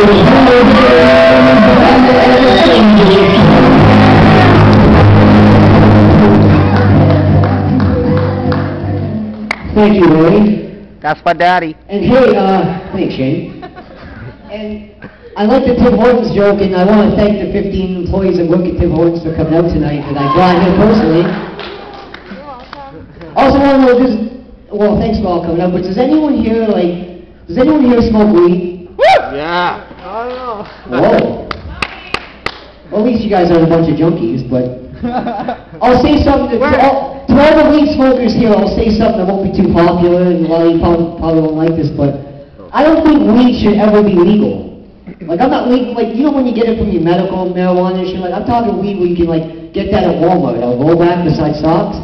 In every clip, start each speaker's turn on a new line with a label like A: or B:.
A: Thank you, Roy.
B: That's my daddy.
A: And hey, thanks, Shane. And I like the Tim Hortons joke, and I want to thank the 15 employees that work at Tim Hortons for coming out tonight that I brought here personally. Also want to know, well, thanks for all coming out, but does anyone here, smoke weed?
B: Yeah.
C: I don't know.
A: Whoa. Well, at least you guys aren't a bunch of junkies, but I'll say something to all the weed smokers here. I'll say something that won't be too popular, and a lot of you probably won't like this, but I don't think weed should ever be legal. Like, I'm not legal, like, you know when you get it from your medical marijuana and shit, like, I'm talking weed where you can, like, get that at Walmart, a rollback beside socks.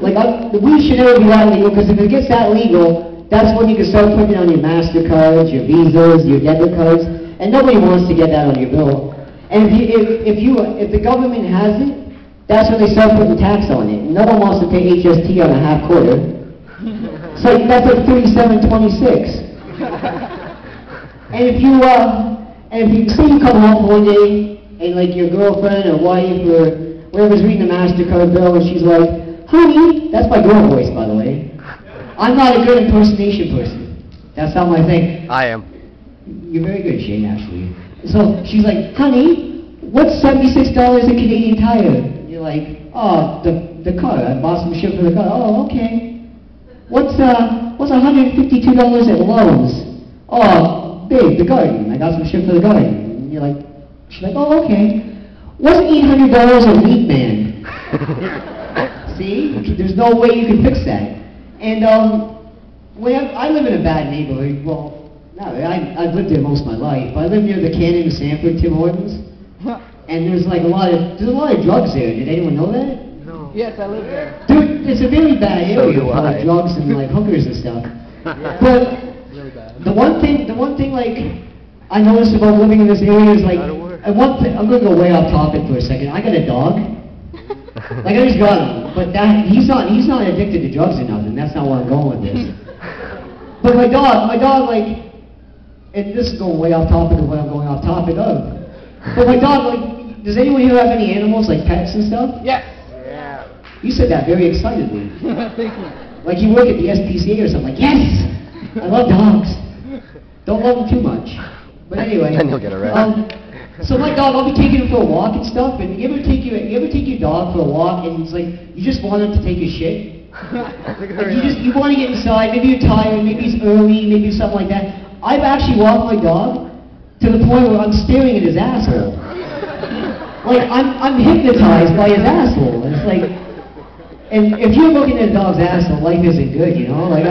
A: Like, the weed should never be that legal, because if it gets that legal, that's when you can start putting it on your MasterCards, your Visas, your debit cards, and nobody wants to get that on your bill. And if the government has it, that's when they start putting tax on it. No one wants to pay HST on a half quarter. So that's like 37.26. And if you say you come home one day and like your girlfriend or wife or whoever's reading the MasterCard bill and she's like, honey, that's my girl voice, by the way. I'm not a good impersonation person. That's not my thing.
B: I am.
A: You're very good, Shane, actually. So she's like, honey, what's $76 a Canadian Tire? And you're like, oh, the car. I bought some shit for the car. Oh, okay. What's $152 at Lowe's? Oh, babe, the garden. I got some shit for the garden. And you're like, she's like, oh, okay. What's $800 a Weed Man? See? There's no way you can fix that. And I live in a bad neighborhood. Well, no, I've lived there most of my life. But I live near the Cannon and Sanford Tim Hortons. And there's like a lot of drugs there. Did anyone know that?
C: No. Yes, I live there.
A: Dude, it's a very bad area for like drugs and like hookers and stuff.
C: Yeah.
A: But
C: Really bad.
A: the one thing like I noticed about living in this area is like, and one thing, I'm gonna go way off topic for a second. I got a dog. Like I just got him, but he's not addicted to drugs or nothing. That's not where I'm going with this. But my dog like, and this is going way off topic of what I'm going off topic of. But my dog, like, does anyone here have any animals, like pets and stuff?
C: Yes.
B: Yeah.
A: You said that very excitedly.
C: Thank you.
A: Like you work at the SPCA or something. Like, yes! I love dogs. Don't love them too much. But anyway.
B: Then you'll get arrested.
A: So my dog, I'll be taking him for a walk and stuff, and you ever take your dog for a walk and it's like, you just want him to take his shit? Like you want to get inside, maybe you're tired, maybe it's early, maybe something like that. I've actually walked my dog to the point where I'm staring at his asshole. Like, I'm hypnotized by his asshole. And it's like, and if you're looking at a dog's asshole, life isn't good, you know? Like,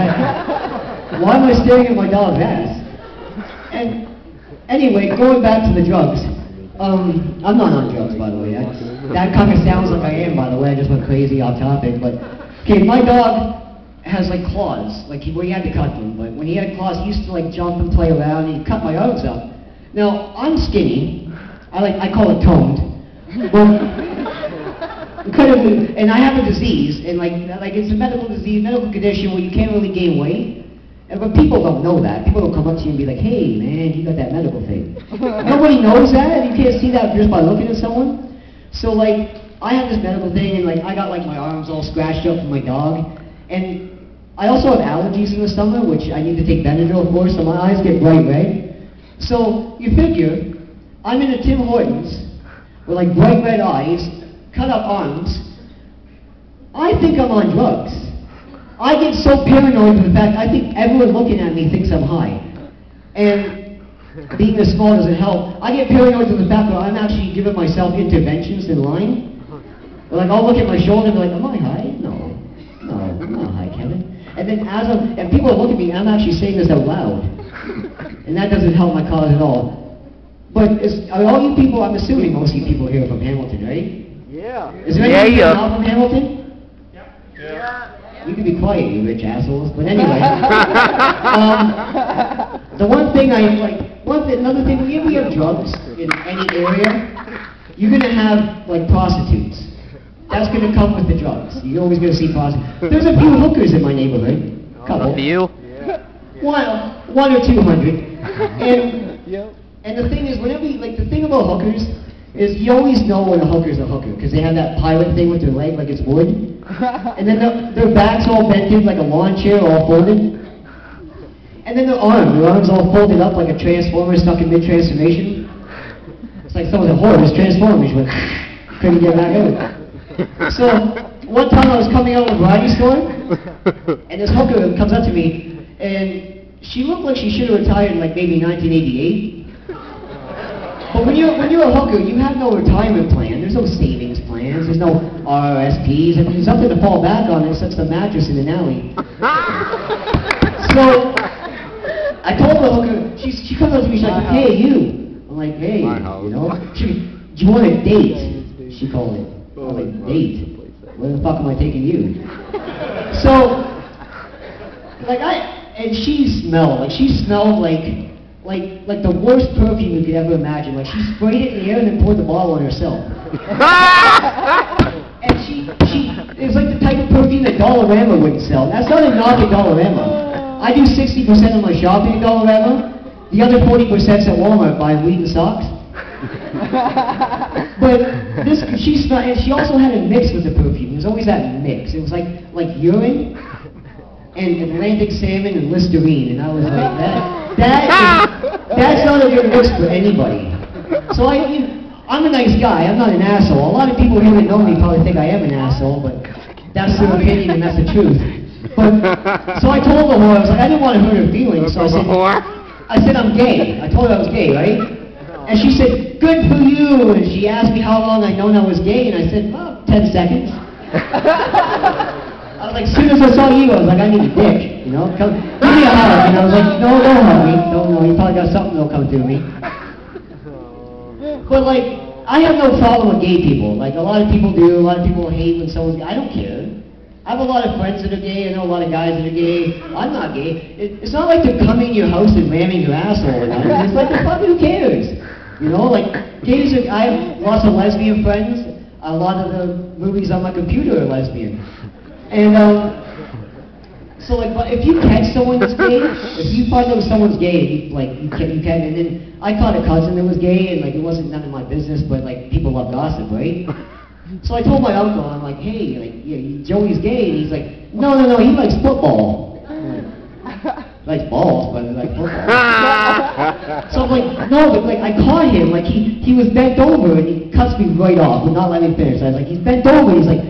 A: why am I staring at my dog's ass? And anyway, going back to the drugs. I'm not on drugs, by the way. That kind of sounds like I am, by the way. I just went crazy off topic. But, okay, my dog has, like, claws. Like, he had to cut them. But when he had claws, he used to, like, jump and play around, and he'd cut my arms up. Now, I'm skinny. I call it toned. But, and I have a disease, and, like it's a medical disease, medical condition where you can't really gain weight. But people don't know that. People don't come up to you and be like, hey, man, you got that medical thing. Nobody knows that. You can't see that just by looking at someone. So, like, I have this medical thing, and, like, I got, like, my arms all scratched up from my dog. And I also have allergies in the summer, which I need to take Benadryl for, so my eyes get bright red. So, you figure, I'm in a Tim Hortons with, like, bright red eyes, cut up arms. I think I'm on drugs. I get so paranoid with the fact I think everyone looking at me thinks I'm high. And being this small doesn't help. I get paranoid with the fact that I'm actually giving myself interventions in line. Like, I'll look at my shoulder and be like, am I high? No, I'm not high, Kevin. And then and people look at me, I'm actually saying this out loud. And that doesn't help my cause at all. But all you people, I'm assuming most of you people here are from Hamilton, right?
C: Yeah.
A: Is there anyone here not from Hamilton? Yeah. You can be quiet, you rich assholes. But anyway, the one thing another thing, whenever you have drugs in any area, you're gonna have like prostitutes. That's gonna come with the drugs. You're always gonna see prostitutes. There's a few hookers in my neighborhood. Couple.
B: A few?
C: Yeah.
A: One or 200. And
C: Yep.
A: And the thing is, whenever you, like, the thing about hookers is you always know when a hooker's a hooker because they have that pirate thing with their leg like it's wood, and then their back's all bended like a lawn chair, all folded, and then their arms all folded up like a transformer stuck in mid-transformation. It's like some of the horrors Transformers, but couldn't get back out. So one time I was coming out of a variety store, and this hooker comes up to me, and she looked like she should have retired in like maybe 1988. But when you're a hooker, you have no retirement plan. There's no savings plans. There's no RRSPs. I mean, there's nothing to fall back on except the mattress in an alley. So I told the hooker. She comes up to me. She's like, "Hey, you." I'm like, "Hey, you know." Do you want a date? She called it. I'm like, "Date? Where the fuck am I taking you?" So, like and she smelled like the worst perfume you could ever imagine. Like she sprayed it in the air and then poured the bottle on herself. And it was like the type of perfume that Dollarama wouldn't sell. That's not a knock at Dollarama. I do 60% of my shopping at Dollarama. The other 40%'s at Walmart buying weed and socks. But she smelled, and she also had a mix with the perfume. There was always that mix. It was like urine and Atlantic salmon and Listerine, and I was like, that's not a good mix for anybody. So I'm a nice guy. I'm not an asshole. A lot of people here that know me probably think I am an asshole, but that's their opinion and that's the truth. But so I told the whore, I was like, I didn't want to hurt her feelings, so I said I'm gay. I told her I was gay, right? And she said, "Good for you." And she asked me how long I'd known I was gay, and I said, "Well, 10 seconds." I was like, as soon as I saw you, I was like, I need a dick, you know? Come, give me a hug. And I was like, no, don't hug me. No, you probably got something that'll come through me. But like, I have no problem with gay people. Like, a lot of people do. A lot of people hate when someone's gay. I don't care. I have a lot of friends that are gay. I know a lot of guys that are gay. I'm not gay. It's not like they're coming to your house and ramming your asshole. It's like, fuck, who cares? You know, like, gays are, I have lots of lesbian friends. A lot of the movies on my computer are lesbian. And so like, but if you catch someone that's gay, if you find out someone's gay, you can. And then I caught a cousin that was gay, and like it wasn't none of my business, but like people love gossip, right? So I told my uncle, I'm like, hey, like, yeah, Joey's gay, and he's like, no, he likes football. He likes balls, but he likes football. So I'm like, no, but like I caught him, like he was bent over, and he cuts me right off, would not let me finish. I was like, he's bent over, he's like,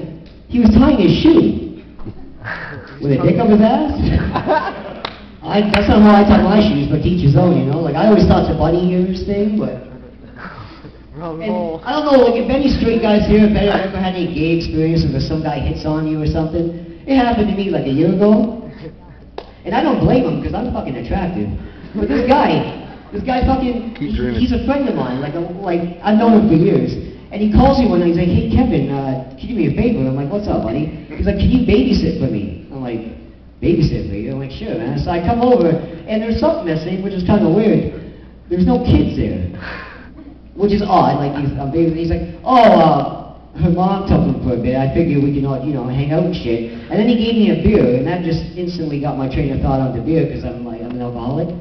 A: he was tying his shoe. With a dick up his ass? That's not how I tie my shoes, but teach his own, you know? Like, I always thought it's a bunny ears thing, but... And I don't know, like, if any straight guys here have ever had any gay experiences where some guy hits on you or something, it happened to me like a year ago. And I don't blame him, because I'm fucking attractive. But this guy fucking... He's a friend of mine, like I've known him for years. And he calls me one night, he's like, hey Kevin, can you do me a favor? I'm like, what's up, buddy? He's like, can you babysit for me? I'm like, babysit for you? I'm like, sure, man. So I come over, and there's something missing, which is kind of weird. There's no kids there, which is odd. Like, he's like, her mom took him for a bit. I figured we could all, hang out and shit. And then he gave me a beer, and that just instantly got my train of thought onto beer, because I'm an alcoholic.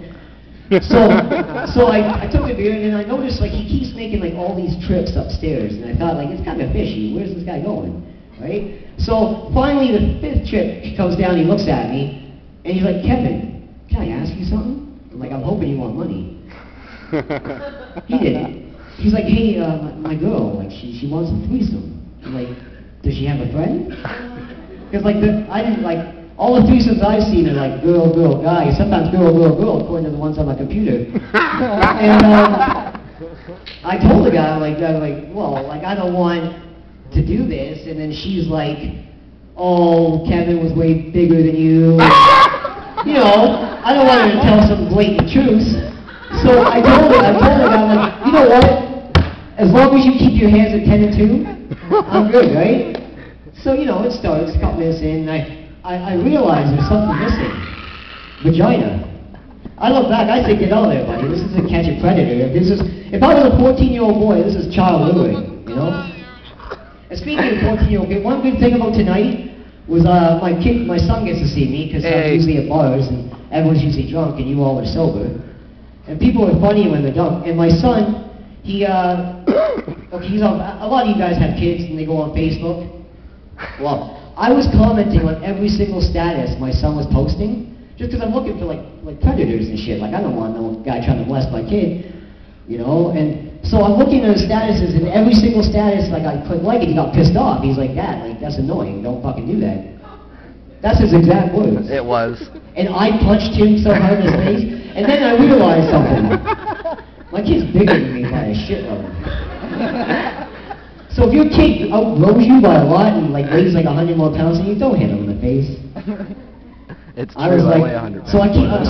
A: So I took the beer, and then I noticed, like, he keeps making, like, all these trips upstairs, and I thought, like, it's kind of fishy. Where's this guy going, right? So finally, the 5th trip, he comes down, he looks at me, and he's like, Kevin, can I ask you something? I'm like, I'm hoping you want money. He didn't. He's like, hey, my girl, like, she wants a threesome. I'm like, does she have a friend? Because, like, I didn't, like, all the threesomes I've seen are like girl, guy, sometimes girl, according to the ones on my computer. And I told the guy, well, like, I don't want to do this. And then she's like, oh, Kevin was way bigger than you. I don't want her to tell some blatant truths. So I told the guy, like, you know what? As long as you keep your hands at 10 and 2, I'm good, right? So, it starts, a couple minutes in, and I realized there's something missing. Vagina. I look back, I say, get out there, buddy. This isn't Catch a Predator. If I was a 14-year-old boy, this is child luring, And speaking of 14-year-old kid, one good thing about tonight was my son gets to see me, because I'm usually at bars, and everyone's usually drunk, and you all are sober. And people are funny when they're dumb. And my son, okay, he's on, a lot of you guys have kids and they go on Facebook. Well, I was commenting on every single status my son was posting, just because I'm looking for like predators and shit. Like, I don't want no guy trying to molest my kid, you know? And so I'm looking at his statuses, and every single status, like, I click like it, he got pissed off. He's like, Dad, like, that's annoying, don't fucking do that. That's his exact words.
B: It was.
A: And I punched him so hard in his face, and then I realized something. My kid's bigger than me by a shitload. So if your kid outgrows you by a lot and like weighs like 100 more pounds than you, don't hit him in the face.
B: It's true,
A: I was like,
B: weigh 100 pounds.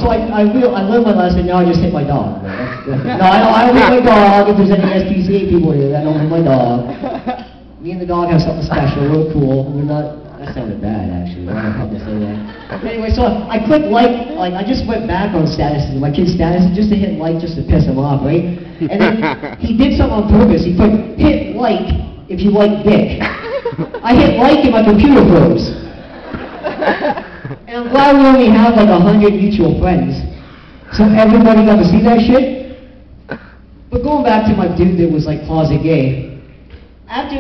A: so I learned my lesson. Now I just hit my dog. No, I don't hit my dog. If there's any SPCA people here, I don't hit my dog. Me and the dog have something special. We're cool. We're not. That sounded bad, actually. I don't know how to say that. But anyway, so I clicked like I just went back on statuses, my kid's status, just to hit like, just to piss him off, right? And then he did something on purpose. He put hit like if you like dick. I hit like and my computer froze. And I'm glad we only have like 100 mutual friends, so everybody got to see that shit. But going back to my dude that was like closet gay. After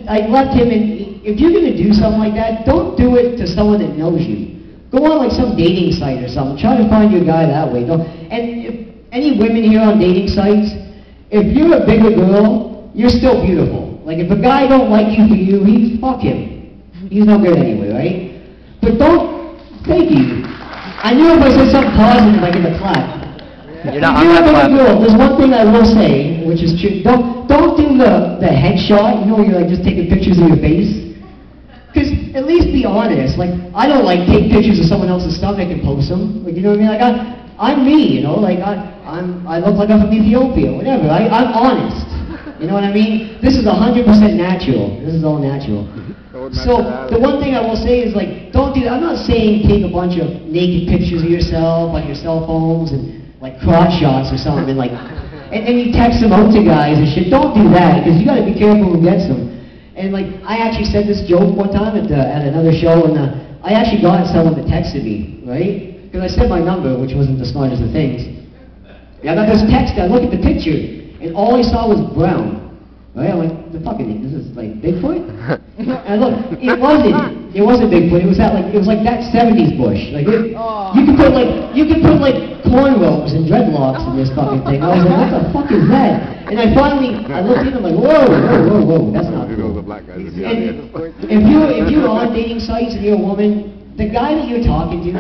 A: I left him, and if you're gonna do something like that, don't do it to someone that knows you. Go on like some dating site or something. Try to find your guy that way. And if any women here on dating sites, if you're a bigger girl, you're still beautiful. Like if a guy don't like you for you, fuck him. He's no good anyway, right? But don't, thank you. I knew if I said something positive, I give a clap.
B: You're not,
A: if you're
B: I'm
A: a
B: not
A: bigger girl,
B: clapping.
A: there's one thing I will say, which is true. Don't do the headshot, you know, where you're like just taking pictures of your face. Because at least be honest. Like, I don't like take pictures of someone else's stomach and post them. Like, you know what I mean? Like, I'm me, you know? Like, I look like I'm from Ethiopia, whatever. I'm honest. You know what I mean? This is 100% natural. This is all natural. So, the one thing I will say is, like, don't do that. I'm not saying take a bunch of naked pictures of yourself on your cell phones and, like, crotch shots or something, and, like, and you text them out to guys and shit. Don't do that, because you got to be careful who gets them. And, like, I actually said this joke one time at another show, and I actually got someone that texted me, right? Because I said my number, which wasn't the smartest of things. And I got this text, I look at the picture, and all I saw was brown. Right? I'm like, this is like Bigfoot? And look, it wasn't Bigfoot, it was like that 70s bush. Like, you could put like cornrows and dreadlocks in this fucking thing. I was like, what the fuck is that? And I looked in, I'm like, whoa, that's not cool. And if you're on dating sites and you're a woman, the guy that you're talking to,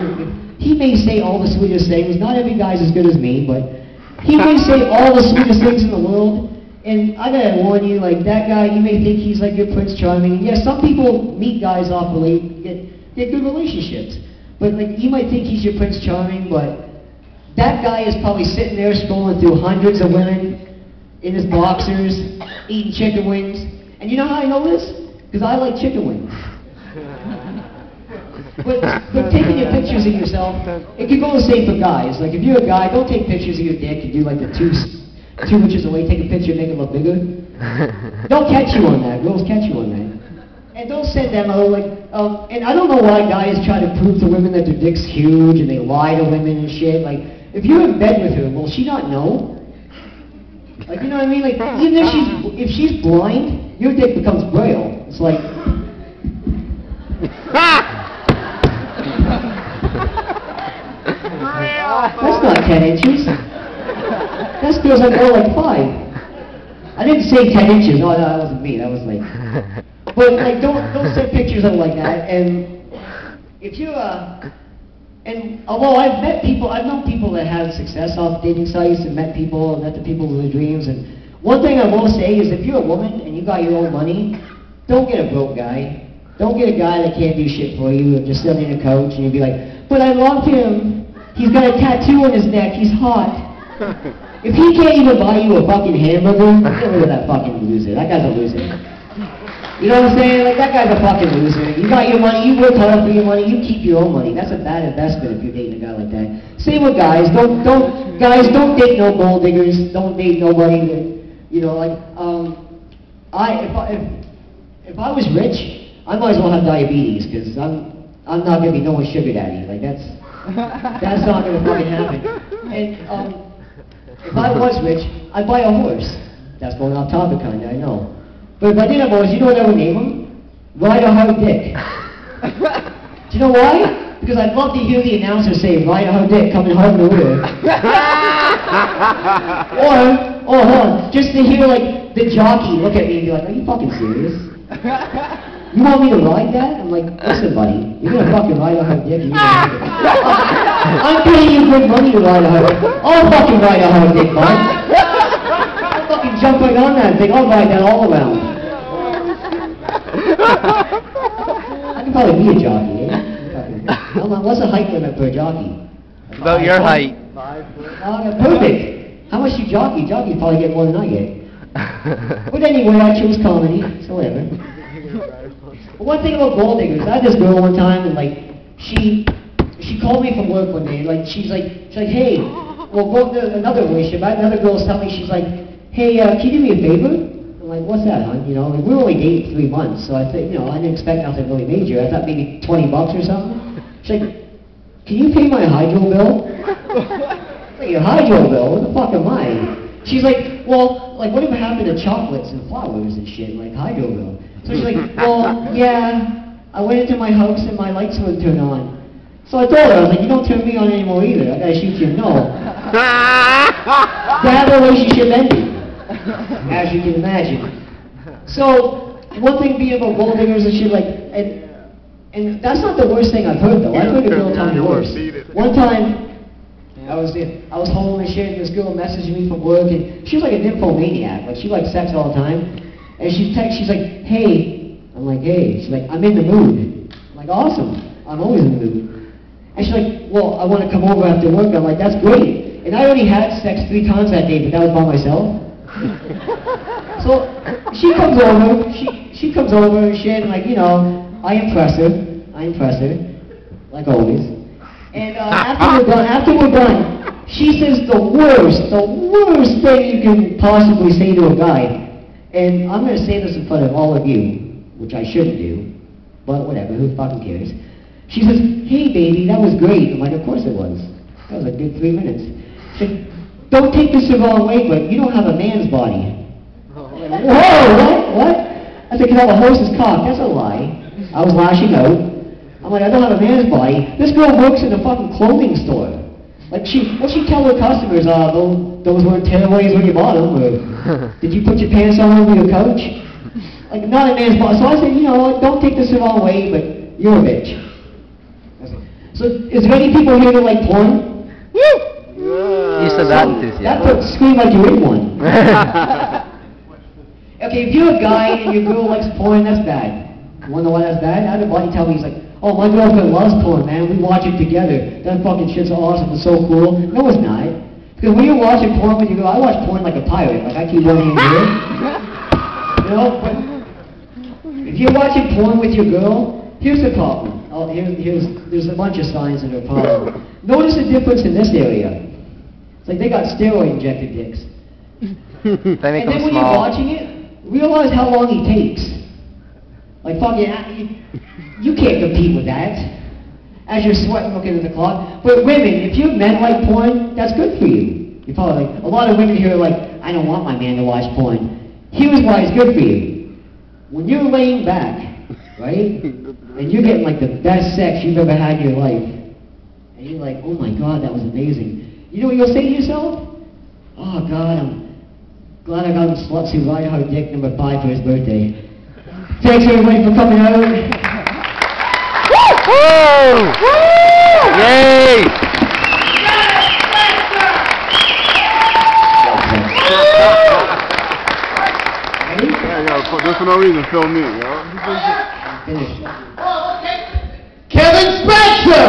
A: he may say all the sweetest things. Not every guy's as good as me, but he may say all the sweetest things in the world. And I gotta warn you, like, that guy, you may think he's like your Prince Charming. And yes, some people meet guys off get good relationships. But like, you might think he's your Prince Charming, but that guy is probably sitting there scrolling through hundreds of women in his boxers, eating chicken wings. And you know how I know this? Because I like chicken wings. But taking your pictures of yourself, it can go the same for guys. Like, if you're a guy, don't take pictures of your dick and do like the 2 inches away, take a picture, make it look bigger. Don't catch you on that. Girls catch you on that. And don't send them out like, and I don't know why guys try to prove to women that their dick's huge and they lie to women and shit. Like, if you're in bed with her, will she not know? Like, you know what I mean? Like, even if she's blind, your dick becomes braille. It's like... That's not 10 inches. That feels like more like 5. I didn't say 10 inches. No, that wasn't me. That was like... But, like, don't send pictures of it like that. And if you're and although I've known people that have success off dating sites and met the people of their dreams. And one thing I will say is, if you're a woman and you got your own money, don't get a broke guy. Don't get a guy that can't do shit for you and just sit on your couch and you'll be like, but I love him. He's got a tattoo on his neck. He's hot. If he can't even buy you a fucking hamburger, get rid of that fucking loser. That guy's a loser. You know what I'm saying? Like, that guy's a fucking loser. You got your money, you work hard for your money, you keep your own money. That's a bad investment if you're dating a guy like that. Same with guys. Guys, don't date no gold diggers. Don't date nobody that, you know, like, if I was rich, I might as well have diabetes, because I'm not gonna be no one's sugar daddy. Like, that's not gonna fucking happen. And If I was rich, I'd buy a horse. That's going off topic, kinda, I know. But if I didn't have a horse, you know what I would name him? Ride a Hard Dick. Do you know why? Because I'd love to hear the announcer say, "Ride a Hard Dick, coming hard in the rear." or hold on, just to hear like the jockey look at me and be like, "Are you fucking serious? You want me to ride that?" I'm like, "Listen, buddy, you're gonna fucking ride a hard dick. I'm paying you good money to ride a hard dick. I'll fucking ride a hard dick, bud. I'll fucking jump right on that thing. I'll ride that all around." I can probably be a jockey, eh? What's the height limit for a jockey?
B: About your height.
C: 5 foot.
A: Oh, perfect. How much you jockey? Jockey probably get more than I get. But anyway, I chose comedy, so whatever. But one thing about gold diggers, I had this girl one time, and like, she called me from work one day, and like, she's like, "Hey, well, go to another relationship." I had another girl tell me, she's like, "Hey, can you do me a favor?" I'm like, "What's that, hon?" You know, like, we were only dating 3 months, so I think, you know, I didn't expect nothing really major. I thought maybe $20 or something. She's like, "Can you pay my hydro bill?" Like, "Your hydro bill? What the fuck am I?" She's like, "Well, like, whatever happened to chocolates and flowers and shit, like hydro bill?" So she's like, "Well, yeah, I went into my house and my lights wouldn't turn on." So I told her, I was like, "You don't turn me on anymore either. I gotta shoot you." No. That relationship ended, as you can imagine. So, one thing being about gold diggers and shit, like, and that's not the worst thing I've heard, though. I've heard a girl tell me worse. One time, I was home and shit, and this girl messaged me from work, and she was like a nymphomaniac. Like, she liked sex all the time. And she's like, "Hey." I'm like, "Hey." She's like, "I'm in the mood." I'm like, "Awesome. I'm always in the mood." And she's like, "Well, I want to come over after work." I'm like, "That's great." And I already had sex 3 times that day, but that was by myself. So, she comes over, she comes over and shit, and like, you know, I impress her, like always. And after we're done, she says the worst thing you can possibly say to a guy. And I'm going to say this in front of all of you, which I shouldn't do, but whatever, who fucking cares. She says, "Hey baby, that was great." I'm like, "Of course it was. That was a good 3 minutes." She said, "Don't take this the wrong way, but you don't have a man's body." I'm like, "Whoa, what? I said, "Can I have a horse's cock?" That's a lie. I was lashing out. I'm like, "I don't have a man's body." This girl works in a fucking clothing store. Like, what'd she tell her customers? Those weren't tearaways when you bought them, or did you put your pants on over your couch? Like, not a man's body. So I said, "You know what, don't take this the wrong way, but you're a bitch." So, is there any people here that like porn?
B: You said that enthusiasm.
A: That would scream like you're in one. Okay, if you're a guy and your girl likes porn, that's bad. You wanna know why that's bad? I had a buddy tell me, he's like, "Oh, my girlfriend loves porn, man. We watch it together. That fucking shit's awesome. It's so cool." No, it's not. Because when you're watching porn with your girl, I watch porn like a pirate. Like, I keep one in here. You know? But if you're watching porn with your girl, here's the problem. Oh, there's a bunch of signs that are a problem. Notice the difference in this area. It's like they got steroid-injected dicks.
B: They make
A: And then
B: them
A: when
B: small.
A: you're watching it, realize how long he takes. Like, fucking, you can't compete with that. As you're sweating looking at the clock. But women, if you men like porn, that's good for you. You're probably like, a lot of women here are like, "I don't want my man to watch porn." Here's why it's good for you. When you're laying back, right, and you're getting like the best sex you've ever had in your life, and you're like, "Oh my God, that was amazing." You know what you'll say to yourself? "Oh God, I'm glad I got him sluts who ride hard dick number 5 for his birthday." Thanks everybody for coming out.
B: Woo! Yay!
D: Just for no reason, film me, yo.
A: Kevin Spencer!